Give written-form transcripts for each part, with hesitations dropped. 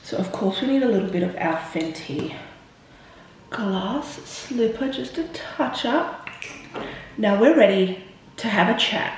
So of course we need a little bit of our Fenty glass slipper, just a touch up. Now we're ready to have a chat.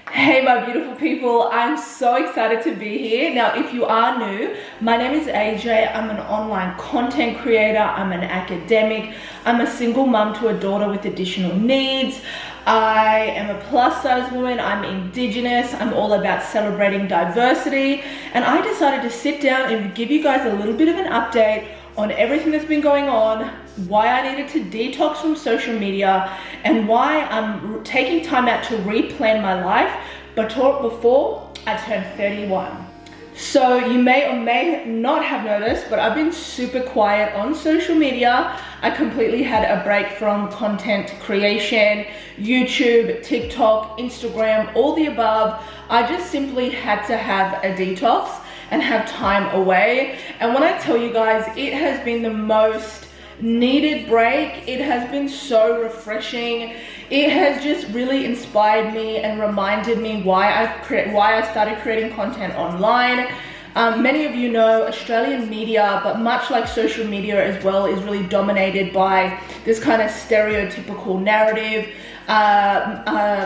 Hey my beautiful people, I'm so excited to be here. Now if you are new, my name is AJ. I'm an online content creator, I'm an academic, I'm a single mum to a daughter with additional needs. I am a plus size woman, I'm indigenous, I'm all about celebrating diversity, and I decided to sit down and give you guys a little bit of an update on everything that's been going on, why I needed to detox from social media, and why I'm taking time out to replan my life before I turn 31. So you may or may not have noticed, but I've been super quiet on social media. I completely had a break from content creation, YouTube, TikTok, Instagram, all the above. I just simply had to have a detox and have time away. And when I tell you guys, it has been the most needed break. It has been so refreshing. It has just really inspired me and reminded me why I started creating content online. Many of you know Australian media, but much like social media as well, is really dominated by this kind of stereotypical narrative.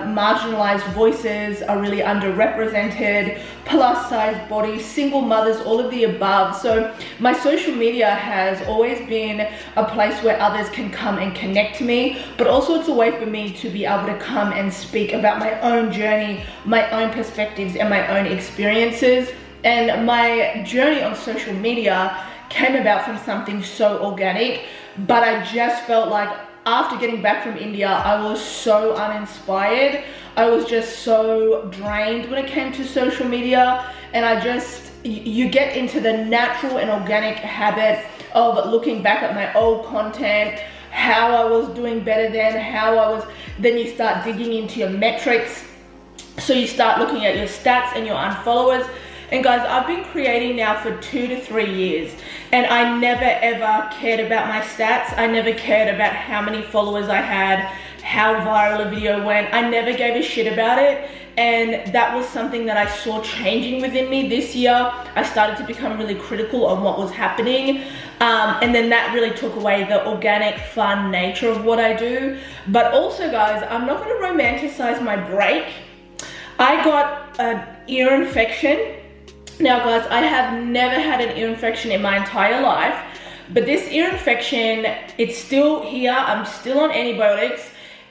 Marginalized voices are really underrepresented, plus size bodies, single mothers, all of the above. So my social media has always been a place where others can come and connect to me, but also it's a way for me to be able to come and speak about my own journey, my own perspectives, and my own experiences. And my journey on social media came about from something so organic, but I just felt like after getting back from India, I was so uninspired. I was just so drained when it came to social media. And you get into the natural and organic habit of looking back at my old content, how I was doing better then you start digging into your metrics. So you start looking at your stats and your unfollowers. And guys, I've been creating now for 2 to 3 years, and I never ever cared about my stats. I never cared about how many followers I had, how viral a video went. I never gave a shit about it. And that was something that I saw changing within me this year. I started to become really critical on what was happening. And then that really took away the organic, fun nature of what I do. But also guys, I'm not gonna romanticize my break. I got an ear infection. Now guys, I have never had an ear infection in my entire life, but this ear infection, it's still here. I'm still on antibiotics.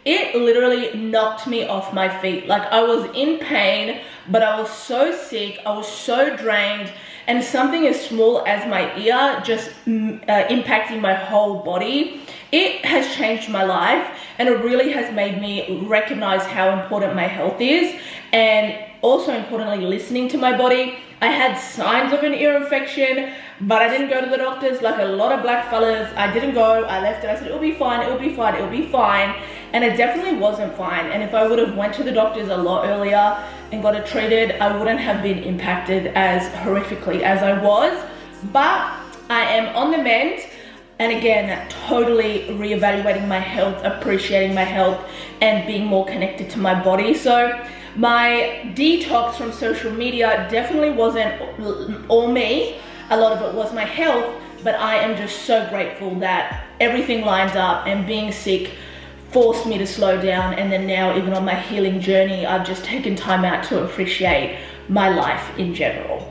It literally knocked me off my feet. Like I was in pain, but I was so sick, I was so drained, and something as small as my ear just impacting my whole body, it has changed my life, and it really has made me recognize how important my health is, and also importantly, listening to my body. I had signs of an ear infection, but I didn't go to the doctors like a lot of black fellas. I didn't go, I left it. I said, it'll be fine, it'll be fine, it'll be fine. And it definitely wasn't fine. And if I would have went to the doctors a lot earlier and got it treated, I wouldn't have been impacted as horrifically as I was. But I am on the mend. And again, totally reevaluating my health, appreciating my health, and being more connected to my body. So my detox from social media definitely wasn't all me. A lot of it was my health, but I am just so grateful that everything lined up, and being sick forced me to slow down. And then now, even on my healing journey, I've just taken time out to appreciate my life in general.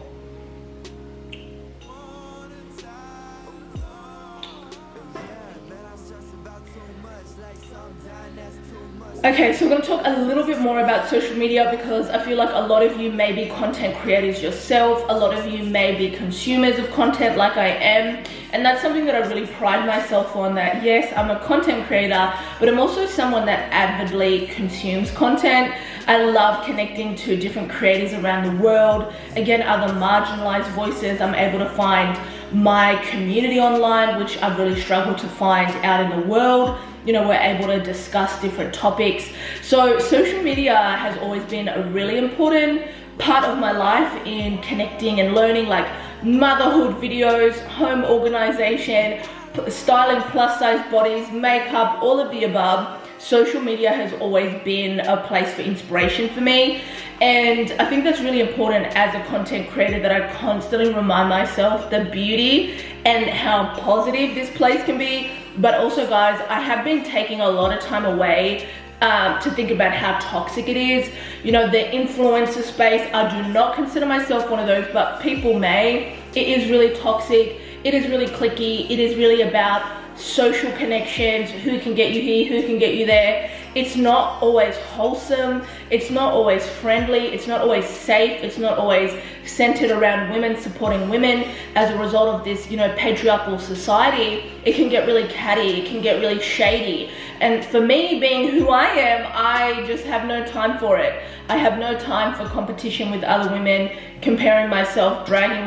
Okay, so we're going to talk a little bit more about social media, because I feel like a lot of you may be content creators yourself. A lot of you may be consumers of content like I am. And that's something that I really pride myself on, that yes, I'm a content creator, but I'm also someone that avidly consumes content. I love connecting to different creators around the world. Again, other marginalized voices. I'm able to find my community online, which I've really struggled to find out in the world. You know, we're able to discuss different topics. So social media has always been a really important part of my life in connecting and learning, like motherhood videos, home organization, styling plus size bodies, makeup, all of the above. social media has always been a place for inspiration for me. And I think that's really important as a content creator, that I constantly remind myself the beauty and how positive this place can be. But also, guys, I have been taking a lot of time away to think about how toxic it is. You know, the influencer space, I do not consider myself one of those, but people may. It is really toxic. It is really cliquey. It is really about social connections, who can get you here, who can get you there. It's not always wholesome. It's not always friendly. It's not always safe. It's not always centered around women, supporting women. As a result of this, you know, patriarchal society, it can get really catty. It can get really shady. And for me, being who I am, I just have no time for it. I have no time for competition with other women, comparing myself, dragging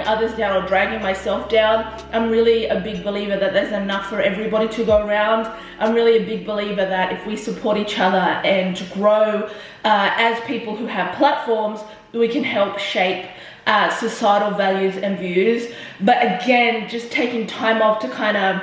others down or dragging myself down. I'm really a big believer that there's enough for everybody to go around. I'm really a big believer that if we support each other and grow as people who have platforms, we can help shape societal values and views. But again, just taking time off to kind of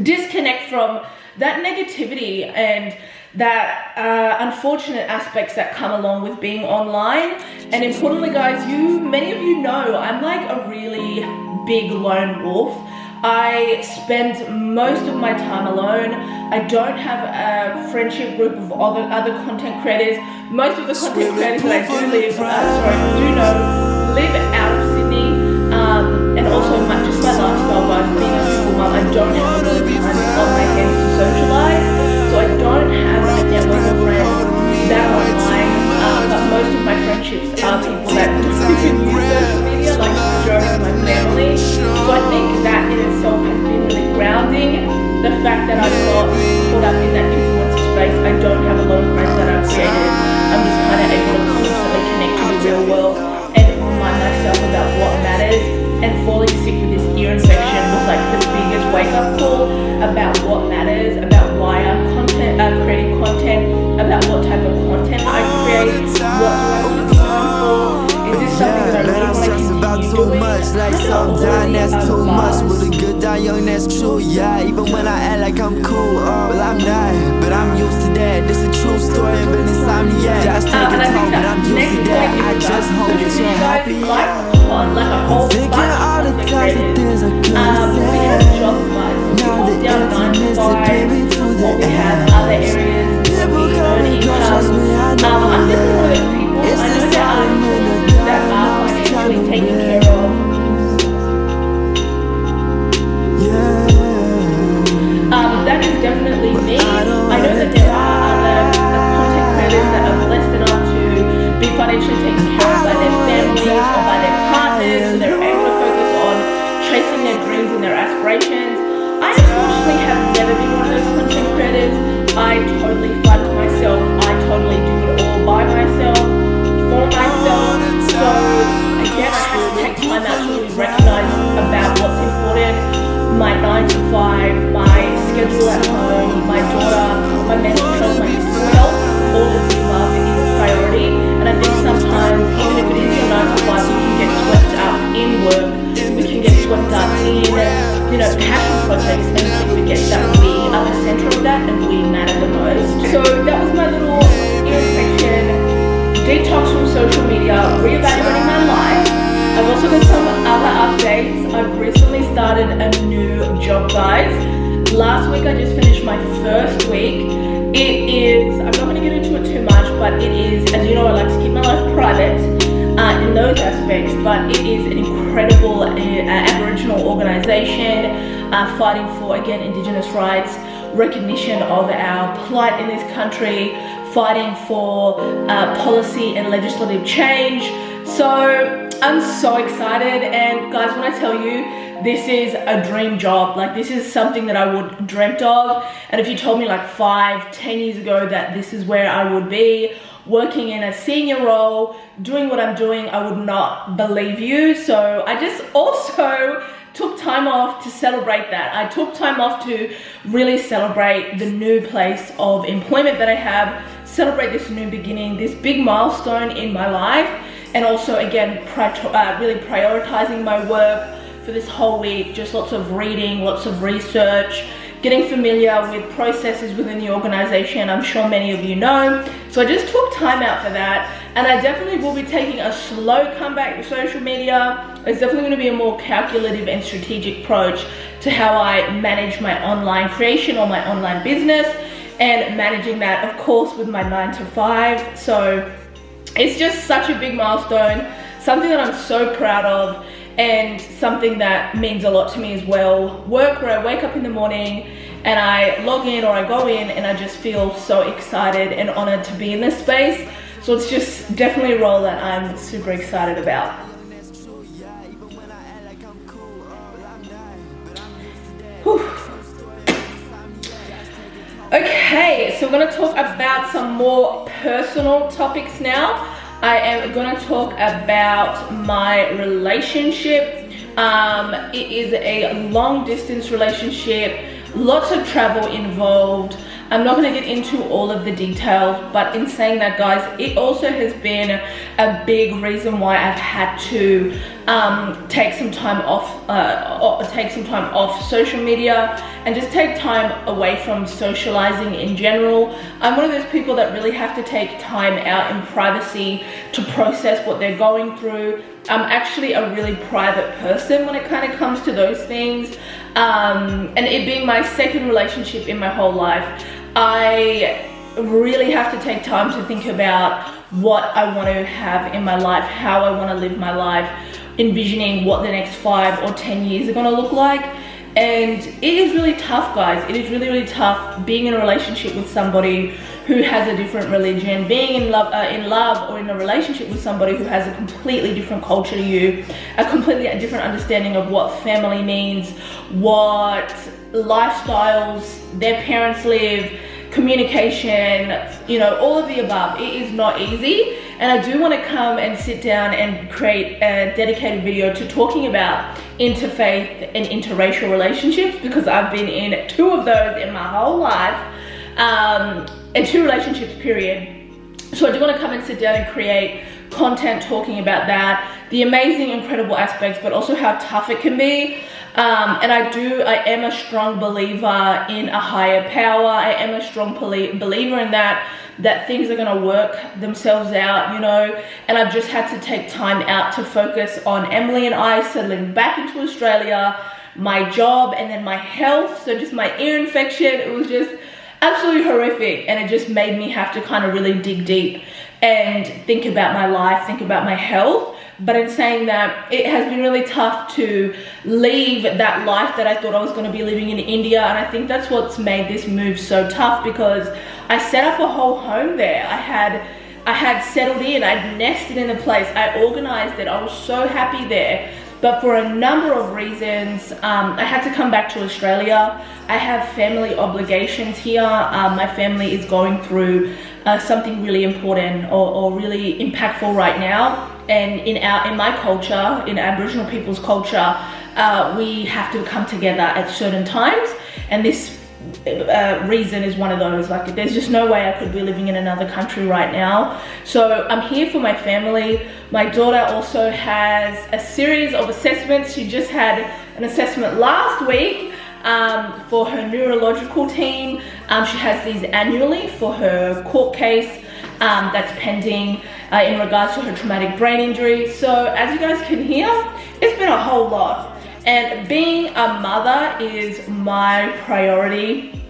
disconnect from that negativity and that unfortunate aspects that come along with being online. And importantly, guys, many of you know I'm like a really big lone wolf. I spend most of my time alone. I don't have a friendship group of other content creators. Most of the content creators that I do live out of Sydney. And also just my lifestyle, guys, being a single mum, I don't have a lot of time on my hands to socialize. So I don't have a network of friends that are online, but most of my friendships are people that use social media, like the majority of my family. So I think that in itself has been really grounding. The fact that I'm not caught up in that influencer space, I don't have a lot of friends that I've created. I'm just kind of able to constantly connect to the real world and remind myself about what matters. And falling sick with this ear infection was like the biggest wake-up call about what matters, about why I'm creating content, about what type of content I create, what do I need time for, is this something that I really want to continue doing? Like some dying, that's too much. With a good die young, that's true, yeah. Even when I act like I'm cool, well I'm not, but I'm used to that. This a true story, but insomniac. Just take a talk, but I'm used to that. I just hope that you're happy. Like a whole thinking all the types of things I could have said. Now the emptiness is baby to the we have other areas people call me cautious, me I know I'm just one of those people. it's I know the that are financially taken care of. That is definitely me. I know that there are other content creators that are blessed enough to be financially taken care of by their families or by their partners, so they're able to focus on chasing their dreams and their aspirations. I unfortunately have never been one of those content creators. I totally fight to myself. I totally do it all by myself, for myself. So again, I have to take time out to really recognize about what's important. My 9 to 5, my schedule at home, my daughter, my mental health, my physical health, all of the above is a priority. And I think sometimes, even if it is your 9 to 5, we can get swept up in work, we can get swept up in, passion projects, and we forget that we are the center of that and we matter the most. So that was my little section, detox from social media, reevaluating my life. I've also got some other updates. I've recently started a new job, guys. Last week I just finished my first week. It is, I'm not going to get into it too much, but it is, as you know, I like to keep my life private in those aspects, but it is an incredible Aboriginal organisation fighting for, again, Indigenous rights, recognition of our plight in this country, fighting for policy and legislative change. So I'm so excited, and guys, when I tell you this is a dream job, like this is something that I would dreamt of, and if you told me like 5-10 years ago that this is where I would be, working in a senior role, doing what I'm doing, I would not believe you. So I just also took time off to celebrate that. I took time off to really celebrate the new place of employment that I have, celebrate this new beginning, this big milestone in my life, and also again really prioritizing my work for this whole week. Just lots of reading, lots of research, getting familiar with processes within the organization. I'm sure many of you know. So I just took time out for that, and I definitely will be taking a slow comeback to social media. It's definitely going to be a more calculative and strategic approach to how I manage my online creation or my online business, and managing that, of course, with my 9 to 5. So it's just such a big milestone, something that I'm so proud of, and something that means a lot to me as well. Work where I wake up in the morning and I log in or I go in and I just feel so excited and honored to be in this space. So it's just definitely a role that I'm super excited about. Whew. Okay, so we're going to talk about some more personal topics now. I am going to talk about my relationship. It is a long distance relationship, lots of travel involved. I'm not going to get into all of the details, but in saying that, guys, it also has been a big reason why I've had to take some time off social media and just take time away from socializing in general. I'm one of those people that really have to take time out in privacy to process what they're going through. I'm actually a really private person when it kind of comes to those things. And it being my second relationship in my whole life, I really have to take time to think about what I want to have in my life, how I want to live my life, envisioning what the next 5 or 10 years are going to look like. And it is really tough, guys. It is really, really tough being in a relationship with somebody who has a different religion, being in love or in a relationship with somebody who has a completely different culture to you, a completely different understanding of what family means, what lifestyles their parents live, communication, you know, all of the above. It is not easy, and I do want to come and sit down and create a dedicated video to talking about interfaith and interracial relationships, because I've been in 2 of those in my whole life, and 2 relationships period. So I do want to come and sit down and create content talking about that, the amazing, incredible aspects, but also how tough it can be. And I am a strong believer in a higher power. I am a strong believer in that things are going to work themselves out, you know. And I've just had to take time out to focus on Emily and I settling back into Australia, my job, and then my health. So just my ear infection, it was just absolutely horrific, and it just made me have to kind of really dig deep and think about my life, think about my health. But in saying that, it has been really tough to leave that life that I thought I was going to be living in India, and I think that's what's made this move so tough, because I set up a whole home there. I had settled in, I'd nested in the place, I organized it, I was so happy there. But for a number of reasons, I had to come back to Australia. I have family obligations here. My family is going through something really important or really impactful right now. And in my culture, in Aboriginal people's culture, we have to come together at certain times. And this reason is one of those. Like, there's just no way I could be living in another country right now. So I'm here for my family. My daughter also has a series of assessments. She just had an assessment last week for her neurological team. She has these annually for her court case that's pending in regards to her traumatic brain injury. So as you guys can hear, it's been a whole lot. And being a mother is my priority.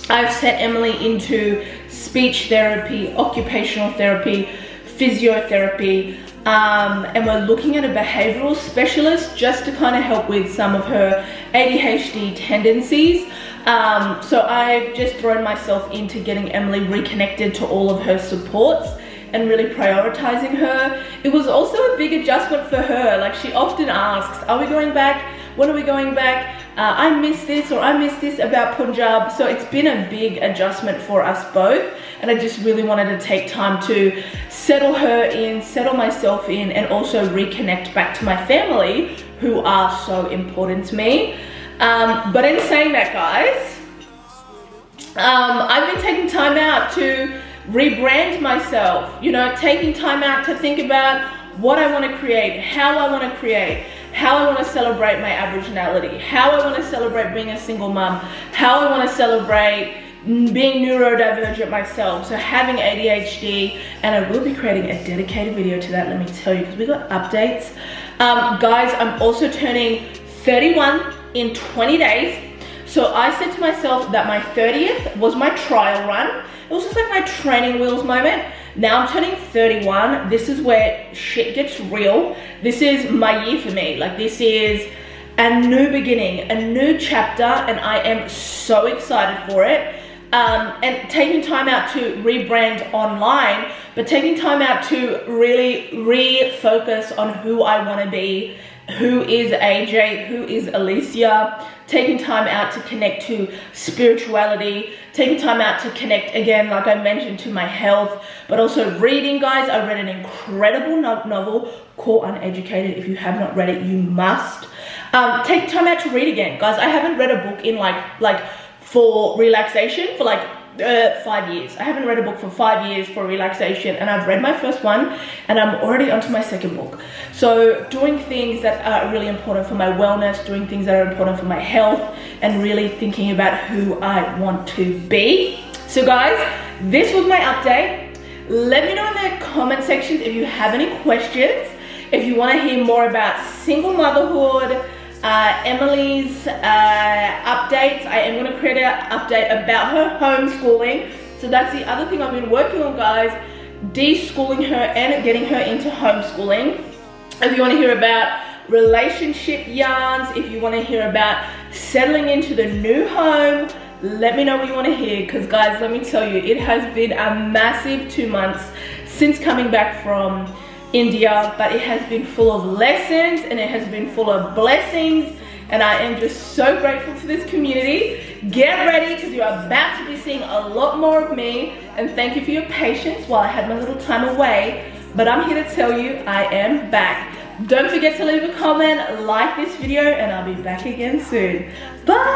I've set Emily into speech therapy, occupational therapy, physiotherapy, and we're looking at a behavioral specialist just to kind of help with some of her ADHD tendencies. So I've just thrown myself into getting Emily reconnected to all of her supports and really prioritizing her. It was also a big adjustment for her. Like, she often asks, are we going back? When are we going back? I miss this, or I miss this about Punjab. So it's been a big adjustment for us both. And I just really wanted to take time to settle her in, settle myself in, and also reconnect back to my family, who are so important to me. But in saying that, guys, I've been taking time out to rebrand myself, you know, taking time out to think about what I want to create, how I want to create. how I want to celebrate my Aboriginality, how I want to celebrate being a single mum, how I want to celebrate being neurodivergent myself, so having ADHD, and I will be creating a dedicated video to that, let me tell you, because we got updates. Guys, I'm also turning 31 in 20 days. So I said to myself that my 30th was my trial run. It was just like my training wheels moment. Now I'm turning 31. This is where shit gets real. This is my year for me. Like, this is a new beginning, a new chapter, and I am so excited for it. And taking time out to rebrand online, but taking time out to really refocus on who I want to be, who is AJ, who is Alicia, taking time out to connect to spirituality, taking time out to connect, again, like I mentioned, to my health, but also reading, guys. I read an incredible novel called Uneducated. If you have not read it, you must. Take time out to read again, guys. I haven't read a book in like for relaxation for like 5 years. I haven't read a book for 5 years for relaxation, and I've read my first one and I'm already onto my second book. So doing things that are really important for my wellness, doing things that are important for my health, and really thinking about who I want to be. So guys, this was my update. Let me know in the comment sections if you have any questions, if you want to hear more about single motherhood, Emily's updates. I am going to create an update about her homeschooling. So that's the other thing I've been working on, guys, de-schooling her and getting her into homeschooling. If you want to hear about relationship yarns, if you want to hear about settling into the new home, let me know what you want to hear, because guys, let me tell you, it has been a massive 2 months since coming back from India, but it has been full of lessons and it has been full of blessings, and I am just so grateful for this community. Get ready, because you are about to be seeing a lot more of me, and thank you for your patience while I had my little time away, but I'm here to tell you I am back. Don't forget to leave a comment, like this video, and I'll be back again soon. Bye!